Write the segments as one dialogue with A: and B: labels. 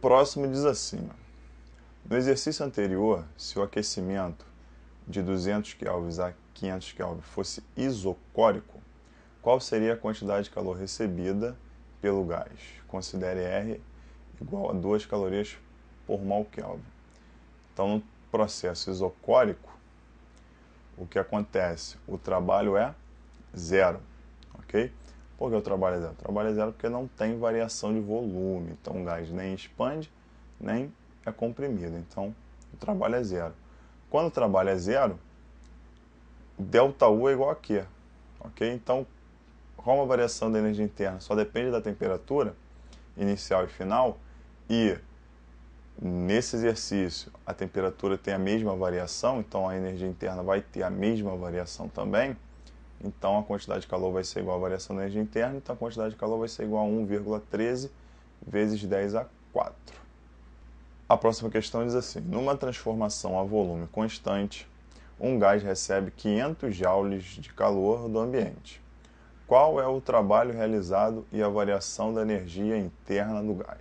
A: próximo diz assim, ó, no exercício anterior, se o aquecimento de 200 kelvin a 500 kelvin fosse isocórico, qual seria a quantidade de calor recebida pelo gás? Considere R igual a 2 calorias por mol Kelvin. Então, no processo isocórico, o que acontece? O trabalho é zero, ok? Por que o trabalho é zero? O trabalho é zero porque não tem variação de volume, então o gás nem expande, nem é comprimido, então o trabalho é zero. Quando o trabalho é zero, ΔU é igual a Q, ok? Então, como a variação da energia interna só depende da temperatura inicial e final, e nesse exercício a temperatura tem a mesma variação, então a energia interna vai ter a mesma variação também, então a quantidade de calor vai ser igual à variação da energia interna, então a quantidade de calor vai ser igual a 1,13 vezes 10 a 4. A próxima questão diz assim, numa transformação a volume constante, um gás recebe 500 joules de calor do ambiente. Qual é o trabalho realizado e a variação da energia interna do gás?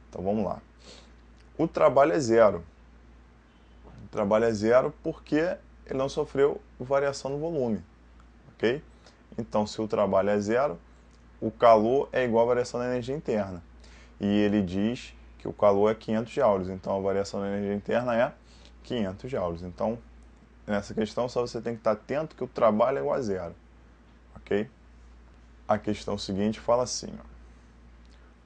A: Então vamos lá. O trabalho é zero. O trabalho é zero porque ele não sofreu variação no volume, ok? Então, se o trabalho é zero, o calor é igual à variação da energia interna. E ele diz que o calor é 500 joules, então a variação da energia interna é 500 joules. Então, nessa questão, só você tem que estar atento que o trabalho é igual a zero, ok? A questão seguinte fala assim, ó,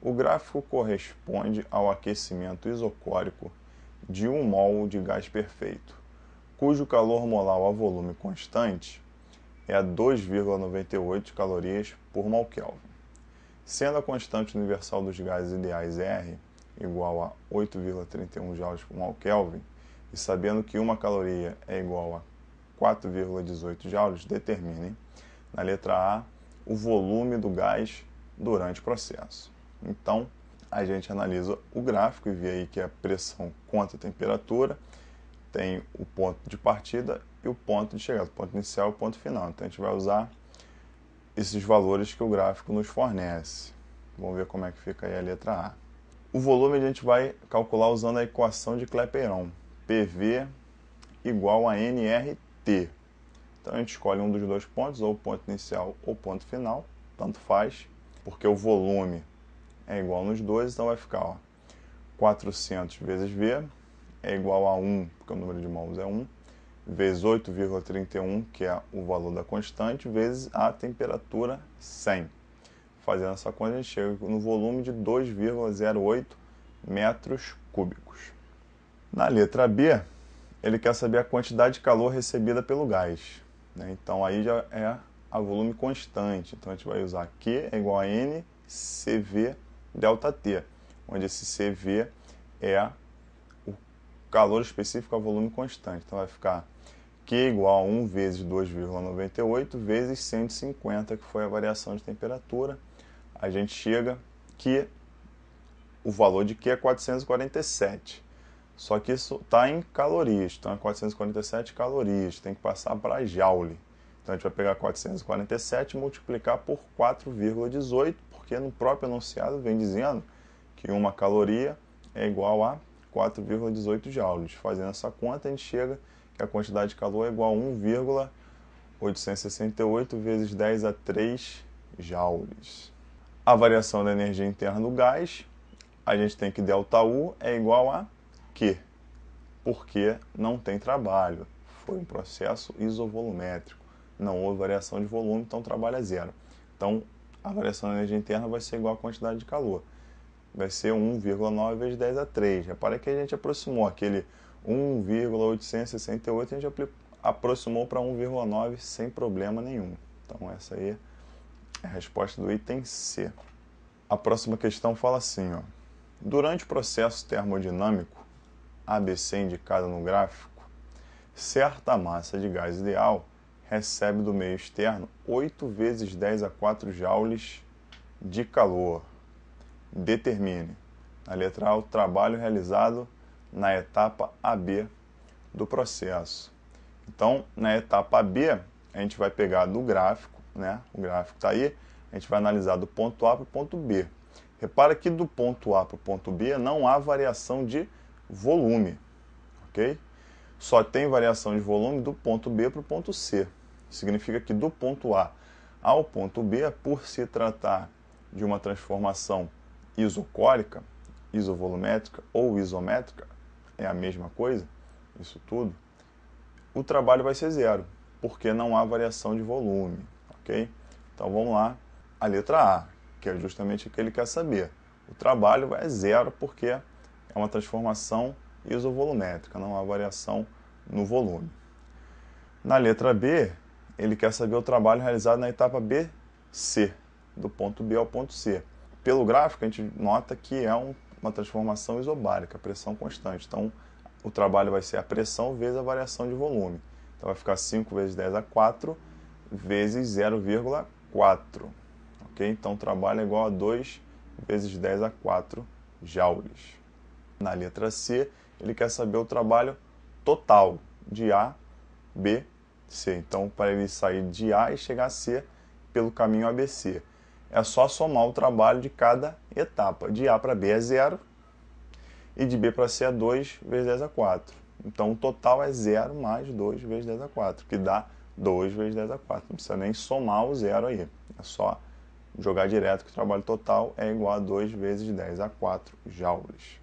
A: o gráfico corresponde ao aquecimento isocórico de 1 mol de gás perfeito, cujo calor molar a volume constante é 2,98 calorias por mol Kelvin. Sendo a constante universal dos gases ideais R igual a 8,31 joules por mol Kelvin, e sabendo que uma caloria é igual a 4,18 joules, determine, na letra A, o volume do gás durante o processo. Então, a gente analisa o gráfico e vê aí que a pressão contra a temperatura tem o ponto de partida e o ponto de chegada, o ponto inicial e o ponto final. Então, a gente vai usar esses valores que o gráfico nos fornece. Vamos ver como é que fica aí a letra A. O volume a gente vai calcular usando a equação de Clapeyron, PV igual a nRT. Então a gente escolhe um dos dois pontos, ou o ponto inicial ou o ponto final, tanto faz, porque o volume é igual nos dois, então vai ficar, ó, 400 vezes V é igual a 1, porque o número de mols é 1, vezes 8,31, que é o valor da constante, vezes a temperatura 100. Fazendo essa conta, a gente chega no volume de 2,08 metros cúbicos. Na letra B, ele quer saber a quantidade de calor recebida pelo gás, né? Então aí já é a volume constante. Então a gente vai usar Q é igual a N CV ΔT, onde esse CV é o calor específico a volume constante. Então vai ficar Q igual a 1 vezes 2,98 vezes 150, que foi a variação de temperatura. A gente chega que o valor de Q é 447. Só que isso está em calorias, então é 447 calorias, tem que passar para joule. Então a gente vai pegar 447 e multiplicar por 4,18, porque no próprio enunciado vem dizendo que uma caloria é igual a 4,18 joules. Fazendo essa conta, a gente chega que a quantidade de calor é igual a 1,868 vezes 10 a 3 joules. A variação da energia interna do gás, a gente tem que ΔU é igual a Q, porque não tem trabalho. Foi um processo isovolumétrico. Não houve variação de volume, então o trabalho é zero. Então, a variação da energia interna vai ser igual à quantidade de calor. Vai ser 1,9 vezes 10 a 3. Repara que a gente aproximou aquele 1,868, a gente aproximou para 1,9 sem problema nenhum. Então, essa aí é a resposta do item C. A próxima questão fala assim, ó. Durante o processo termodinâmico, ABC indicado no gráfico, certa massa de gás ideal recebe do meio externo 8 vezes 10 a 4 joules de calor. Determine, na letra A, o trabalho realizado na etapa AB do processo. Então, na etapa AB, a gente vai pegar do gráfico, né? O gráfico está aí, a gente vai analisar do ponto A para o ponto B. Repara que do ponto A para o ponto B não há variação de volume, ok? Só tem variação de volume do ponto B para o ponto C. Significa que do ponto A ao ponto B, por se tratar de uma transformação isocórica, isovolumétrica ou isométrica, é a mesma coisa, isso tudo, o trabalho vai ser zero, porque não há variação de volume, ok? Então vamos lá, a letra A, que é justamente o que ele quer saber. O trabalho é zero porque é uma transformação isovolumétrica, não há variação no volume. Na letra B, ele quer saber o trabalho realizado na etapa BC, do ponto B ao ponto C. Pelo gráfico, a gente nota que é uma transformação isobárica, pressão constante. Então, o trabalho vai ser a pressão vezes a variação de volume. Então, vai ficar 5 vezes 10 a 4 vezes 0,4. Okay? Então, o trabalho é igual a 2 vezes 10 a 4 joules. Na letra C, ele quer saber o trabalho total de A, B, C. Então, para ele sair de A e chegar a C pelo caminho ABC, é só somar o trabalho de cada etapa. De A para B é 0 e de B para C é 2 vezes 10 a 4. Então, o total é 0 mais 2 vezes 10 a 4, que dá 2 vezes 10 a 4. Não precisa nem somar o zero aí. É só jogar direto que o trabalho total é igual a 2 vezes 10 a 4 joules.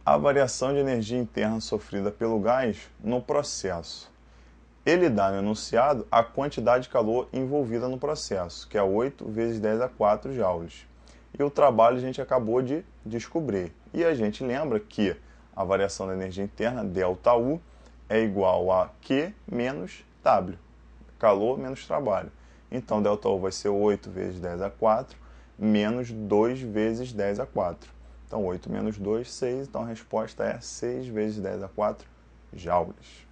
A: A variação de energia interna sofrida pelo gás no processo. Ele dá no enunciado a quantidade de calor envolvida no processo, que é 8 vezes 10 a 4 joules. E o trabalho a gente acabou de descobrir. E a gente lembra que a variação da energia interna, ΔU, é igual a Q menos W. Calor menos trabalho. Então, ΔU vai ser 8 vezes 10 a 4 menos 2 vezes 10 a 4. Então, 8 menos 2, 6. Então, a resposta é 6 vezes 10 a 4 joules.